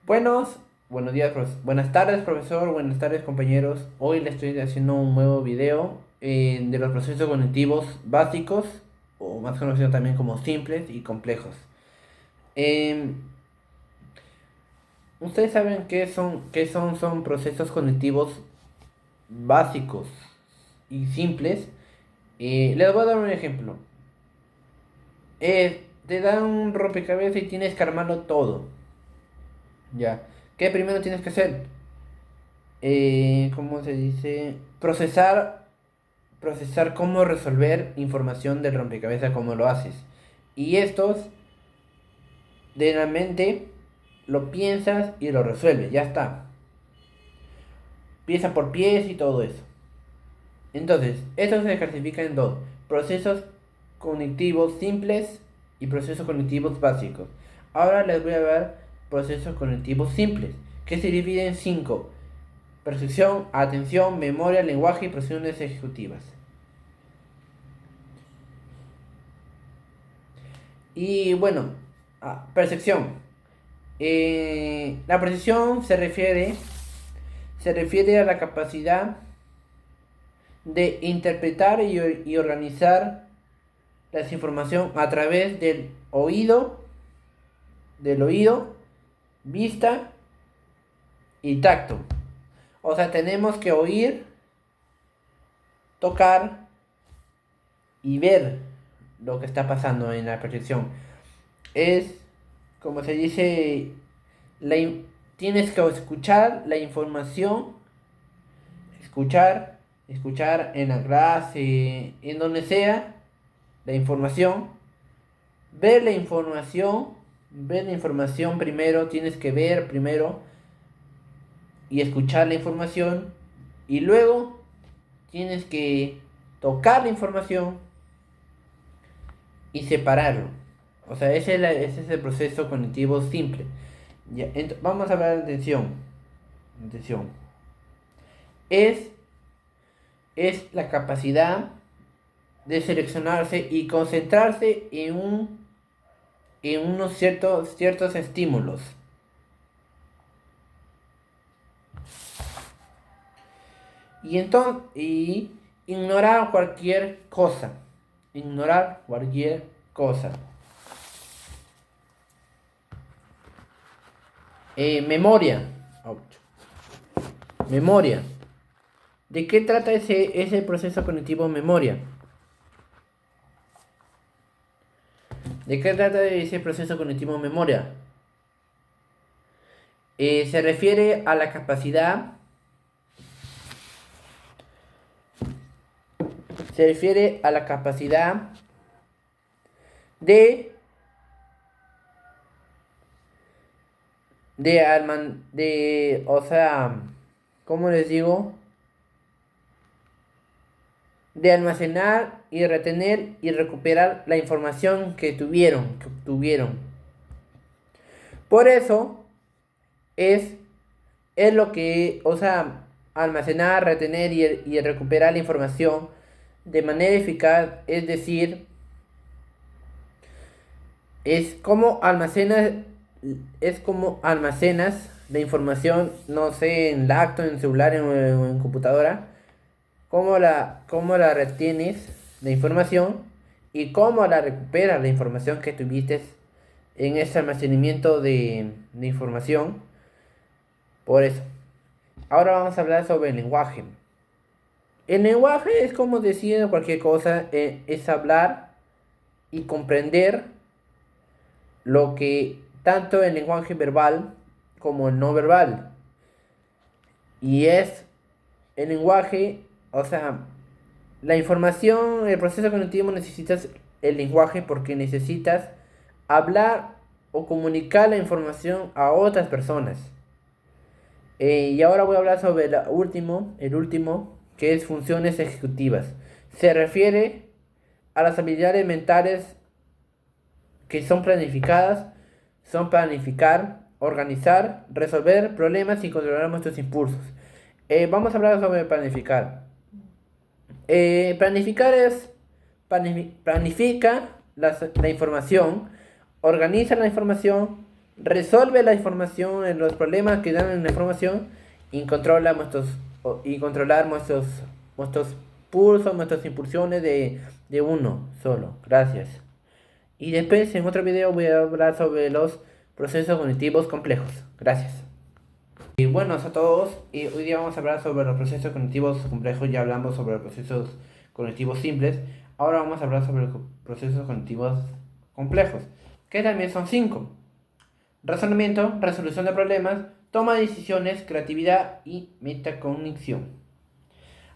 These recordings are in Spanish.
Buenos días, buenas tardes, profesor, buenas tardes, compañeros. Hoy le estoy haciendo un nuevo video de los procesos cognitivos básicos, o más conocidos también como simples y complejos. Em, ¿Ustedes saben son procesos cognitivos básicos y simples? Les voy a dar un ejemplo. Te dan un rompecabezas y tienes que armarlo todo. Ya. ¿Qué primero tienes que hacer? ¿Cómo se dice? Procesar cómo resolver información del rompecabezas, cómo lo haces. Y estos, de la mente, lo piensas y lo resuelves, ya está. Pieza por pieza y todo eso. Entonces, esto se clasifica en dos: procesos cognitivos simples y procesos cognitivos básicos. Ahora les voy a dar procesos cognitivos simples, que se dividen en cinco: percepción, atención, memoria, lenguaje y procesiones ejecutivas. Y bueno, percepción. La percepción se refiere a la capacidad de interpretar y organizar la información a través del oído, vista y tacto. O sea, tenemos que oír, tocar y ver lo que está pasando en la percepción. Es, como se dice, la tienes que escuchar la información, escuchar en la clase, en donde sea, la información, ver la información, primero, tienes que ver primero y escuchar la información, y luego tienes que tocar la información y separarlo. O sea, ese es el proceso cognitivo simple. Ya, vamos a hablar de atención. Atención. Es, es la capacidad de seleccionarse y concentrarse en unos ciertos estímulos. Y ignorar cualquier cosa. Ignorar cualquier cosa. Memoria. Ouch. Memoria. ¿De qué trata ese proceso cognitivo memoria? ¿De qué trata ese proceso cognitivo memoria? Se refiere a la capacidad. Se refiere a la capacidad de o sea, ¿cómo les digo? De almacenar y retener y recuperar la información que obtuvieron. Por eso es, es lo que, o sea, almacenar, retener y recuperar la información de manera eficaz, es decir, es como almacenas, la información, no sé, en lacto, en celular o en computadora. Cómo la retienes la información y cómo la recuperas la información que tuviste en ese almacenamiento de información. Por eso, ahora vamos a hablar sobre el lenguaje. El lenguaje es como decir cualquier cosa, es hablar y comprender lo que tanto el lenguaje verbal como el no verbal. Y es el lenguaje, o sea, la información, el proceso cognitivo, necesitas el lenguaje porque necesitas hablar o comunicar la información a otras personas. Y ahora voy a hablar sobre el último, que es funciones ejecutivas. Se refiere a las habilidades mentales que son planificar, organizar, resolver problemas y controlar nuestros impulsos. Vamos a hablar sobre planificar. Planificar es planifica la información, organiza la información, resuelve la información, los problemas que dan en la información y controlar nuestros pulsos, nuestras impulsiones de uno solo. Gracias. Y después en otro video voy a hablar sobre los procesos cognitivos complejos. Gracias. Y buenos a todos, y hoy día vamos a hablar sobre los procesos cognitivos complejos. Ya hablamos sobre los procesos cognitivos simples. Ahora vamos a hablar sobre los procesos cognitivos complejos, que también son 5: razonamiento, resolución de problemas, toma de decisiones, creatividad y metacognición.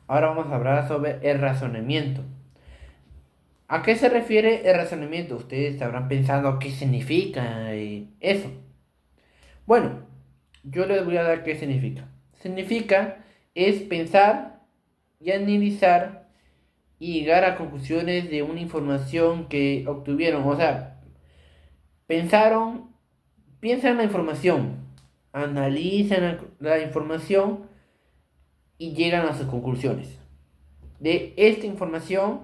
Ahora vamos a hablar sobre el razonamiento. ¿A qué se refiere el razonamiento? Ustedes estarán pensando qué significa eso. Bueno, yo les voy a dar qué significa. Significa es pensar y analizar y llegar a conclusiones de una información que obtuvieron. O sea, piensan la información, analizan la información y llegan a sus conclusiones. De esta información,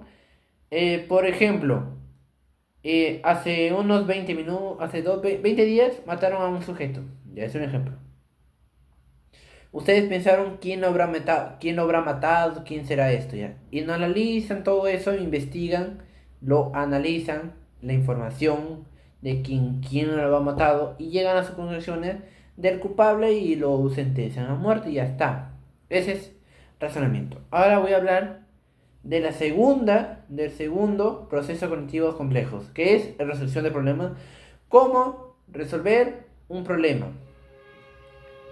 por ejemplo, hace unos 20 minutos, hace 20 días mataron a un sujeto. Ya es un ejemplo. Ustedes pensaron quién lo habrá matado, quién será esto ya. Y no analizan todo eso, investigan, lo analizan, la información de quién lo ha matado y llegan a sus conclusiones del culpable y lo sentencian a muerte y ya está. Ese es razonamiento. Ahora voy a hablar del segundo proceso cognitivo complejo, que es la resolución de problemas. ¿Cómo resolver un problema?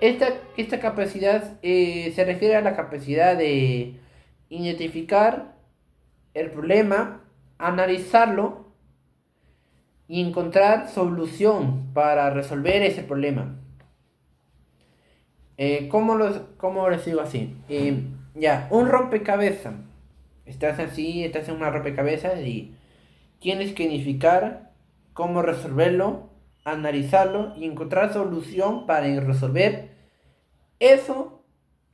Esta capacidad se refiere a la capacidad de identificar el problema, analizarlo y encontrar solución para resolver ese problema. ¿Cómo les digo así? Ya, un rompecabezas. Estás en una rompecabezas y tienes que identificar cómo resolverlo, analizarlo y encontrar solución para resolver eso,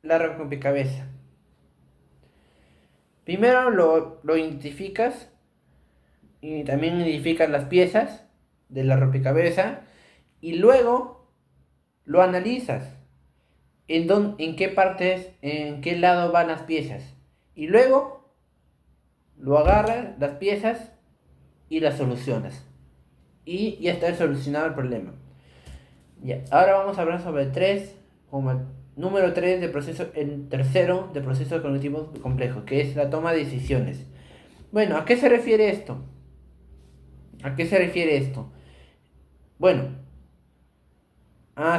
la rompecabezas. Primero lo identificas y también identificas las piezas de la rompecabezas y luego lo analizas. En qué partes, en qué lado van las piezas. Y luego lo agarras, las piezas, y las solucionas. Y ya está solucionado el problema. Ya, ahora vamos a hablar sobre como el número 3 de proceso, el tercero de procesos cognitivos complejos, que es la toma de decisiones. Bueno, ¿a qué se refiere esto? Bueno,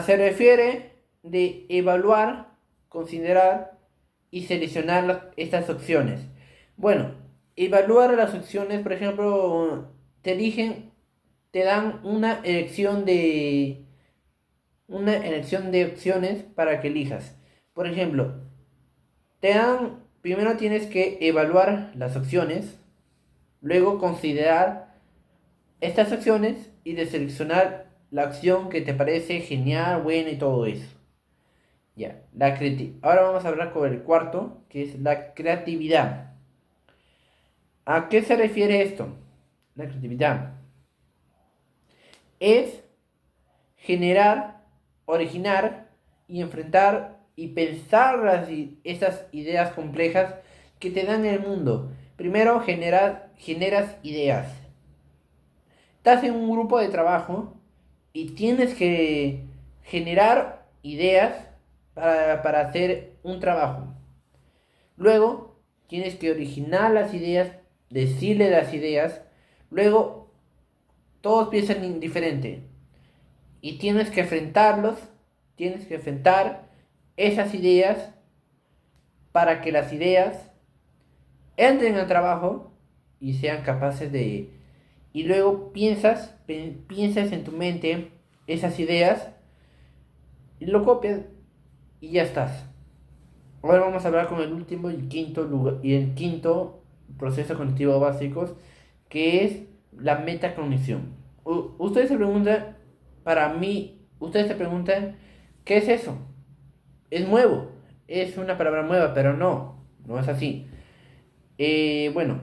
se refiere de evaluar, considerar y seleccionar estas opciones. Bueno, evaluar las opciones, por ejemplo, te dan una elección de opciones para que elijas. Por ejemplo, primero tienes que evaluar las opciones, luego considerar estas opciones y de seleccionar la acción que te parece genial, buena y todo eso. Ya, ahora vamos a hablar con el cuarto, que es la creatividad. ¿A qué se refiere esto? La creatividad es generar, originar y enfrentar y pensar estas ideas complejas que te dan el mundo. Primero generas ideas. Estás en un grupo de trabajo y tienes que generar ideas para hacer un trabajo. Luego tienes que originar las ideas, decirle las ideas. Luego todos piensan diferente y tienes que enfrentar esas ideas para que las ideas entren al trabajo y sean capaces de... Y luego piensas en tu mente esas ideas y lo copias y ya estás. Ahora vamos a hablar con el último y el quinto proceso cognitivo básico, que es la metacognición. Ustedes se preguntan, ¿qué es eso? Es nuevo, es una palabra nueva, pero no es así. Bueno,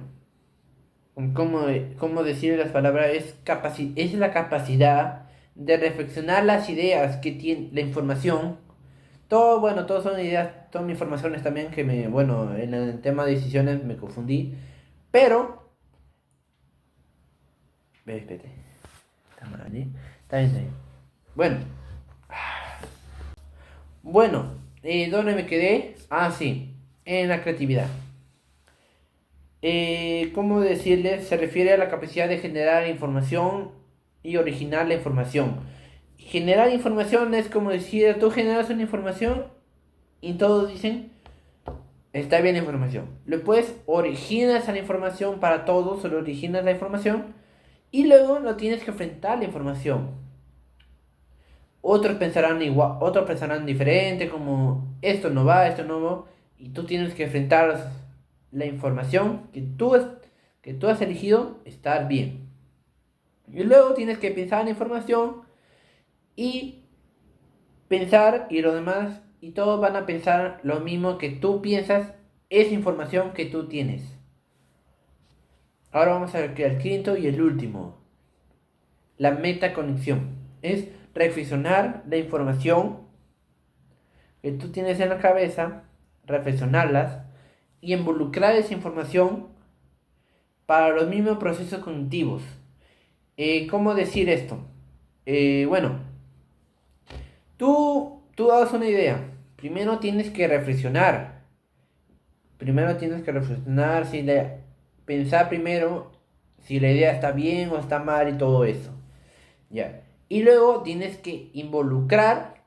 ¿cómo decir las palabras? Es la capacidad de reflexionar las ideas que tiene la información. Todo, bueno, todos son ideas, son informaciones también que bueno, en el tema de decisiones me confundí. Pero, espérate, está mal, ¿eh? Está bien, está bien. Bueno, ¿dónde me quedé? Ah, sí, en la creatividad. ¿Cómo decirles? Se refiere a la capacidad de generar información y originar la información. Generar información es como decir, tú generas una información y todos dicen, está bien la información. Después originas la información para todos, solo originas la información y luego no tienes que enfrentar la información. Otros pensarán igual, otros pensarán diferente, como esto no va, esto no va, y tú tienes que enfrentar la información que tú has elegido estar bien. Y luego tienes que pensar en la información y pensar y los demás y todos van a pensar lo mismo que tú piensas, esa información que tú tienes. Ahora vamos a ver que el quinto y el último, la metaconexión. Es reflexionar la información que tú tienes en la cabeza, reflexionarlas y involucrar esa información para los mismos procesos cognitivos. ¿Cómo decir esto? Bueno, tú das una idea. Primero tienes que reflexionar. Primero tienes que reflexionar, pensar primero si la idea está bien o está mal y todo eso. Ya. Y luego tienes que involucrar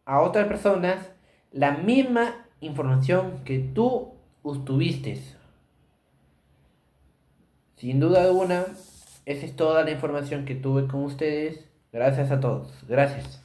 a otras personas la misma información que tú obtuviste. Sin duda alguna, esa es toda la información que tuve con ustedes. Gracias a todos. Gracias.